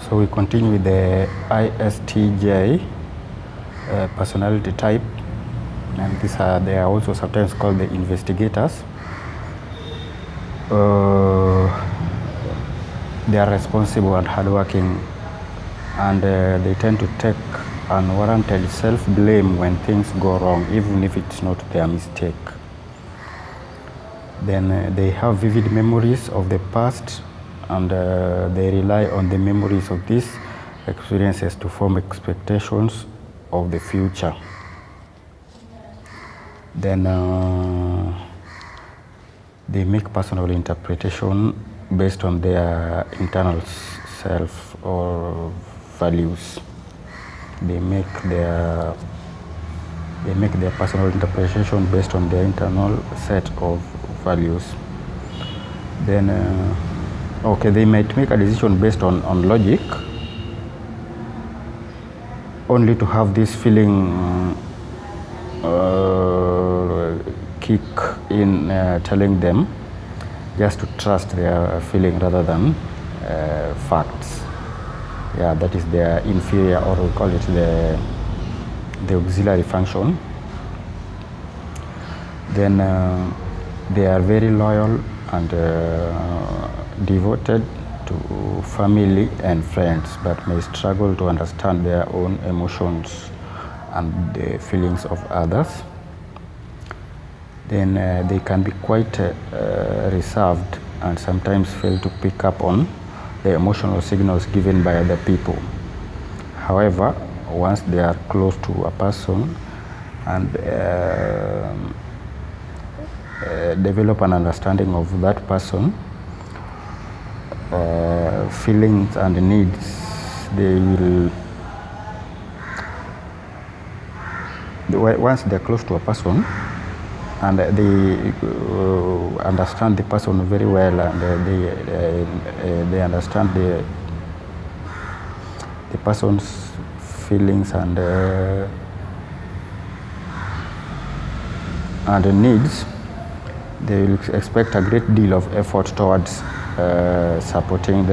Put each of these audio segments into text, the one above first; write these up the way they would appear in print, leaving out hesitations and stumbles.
So we continue with the ISTJ personality type, and they are also sometimes called the investigators. They are responsible and hardworking, and they tend to take unwarranted self-blame when things go wrong, even if it's not their mistake. Then they have vivid memories of the past, and they rely on the memories of these experiences to form expectations of the future. Then they make personal interpretation based on their internal self or values. They make their personal interpretation based on their internal set of values. Then, they might make a decision based on logic, only to have this feeling kick in, telling them just to trust their feeling rather than facts. Yeah, that is their inferior, or we call it the auxiliary function. Then they are very loyal and devoted to family and friends, but may struggle to understand their own emotions and the feelings of others. Then they can be quite reserved and sometimes fail to pick up on the emotional signals given by other people. However, once they are close to a person and develop an understanding of that person, feelings and needs, once they're close to a person and they understand the person very well, and they understand the person's feelings and needs, they will expect a great deal of effort towards supporting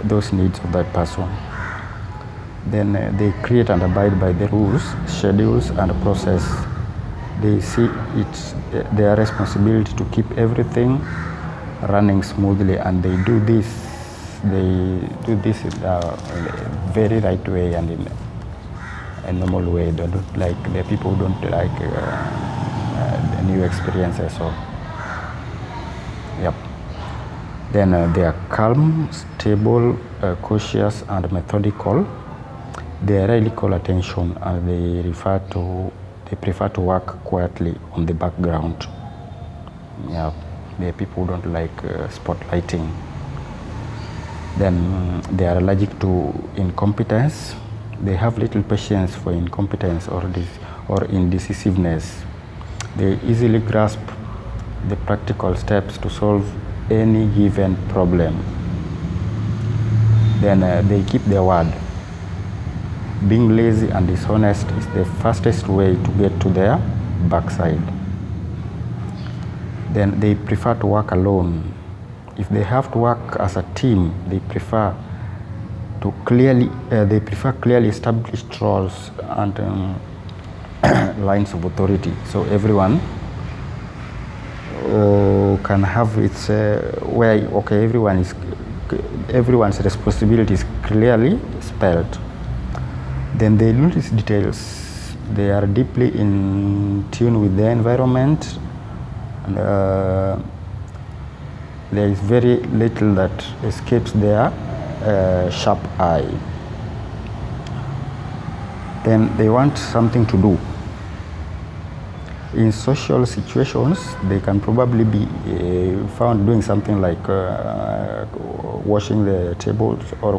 those needs of that person. Then they create and abide by the rules, schedules, and process. They see it's their responsibility to keep everything running smoothly, and they do this in a very right way and in a normal way. They don't like the people who don't like the new experiences. So, yep. Then they are calm, stable, cautious, and methodical. They rarely call attention, and they prefer to work quietly on the background. Yeah, the people who don't like spotlighting. Then they are allergic to incompetence. They have little patience for incompetence or indecisiveness. They easily grasp the practical steps to solve any given problem. Then they keep their word. Being lazy and dishonest is the fastest way to get to their backside. Then they prefer to work alone. If they have to work as a team, they prefer clearly established roles and lines of authority. So everyone can have its everyone's responsibility is clearly spelled. Then they notice details. They are deeply in tune with their environment, and there is very little that escapes their sharp eye. Then they want something to do. In social situations, they can probably be found doing something like washing the tables, or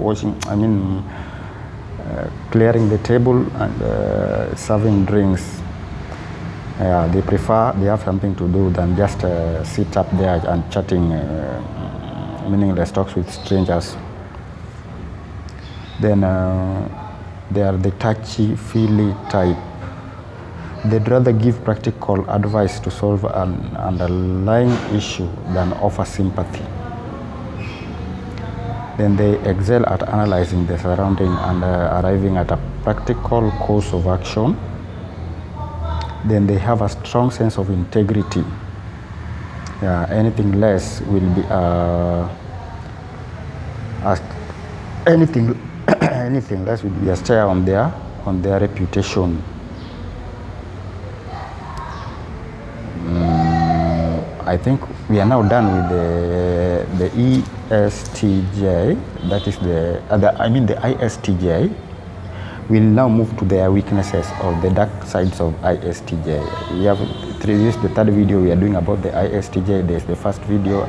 clearing the table and serving drinks. They have something to do than just sit up there and chatting meaningless talks with strangers. Then they are the touchy-feely type. They'd rather give practical advice to solve an underlying issue than offer sympathy. Then they excel at analyzing the surrounding and arriving at a practical course of action. Then they have a strong sense of integrity. Anything less will be anything less will be a stare on their reputation. I think we are now done with the ESTJ. That is the ISTJ. We'll now move to their weaknesses or the dark sides of ISTJ. We have this is the third video we are doing about the ISTJ. There's the first video,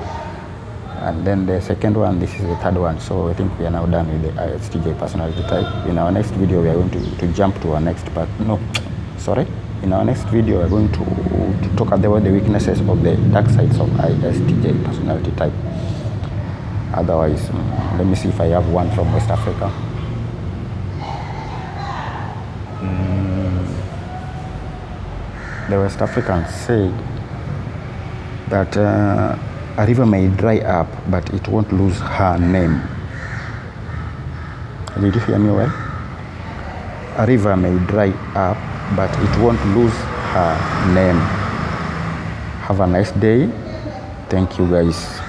and then the second one. This is the third one. So I think we are now done with the ISTJ personality type. In our next video, we are going to jump to our next part. No, sorry. In our next video, we are going to talk about the weaknesses of the dark sides of ISTJ personality type. Otherwise, let me see if I have one from West Africa. The West Africans say that a river may dry up, but it won't lose her name. Did you hear me well? A river may dry up, but it won't lose her name. Have a nice day. Thank you, guys.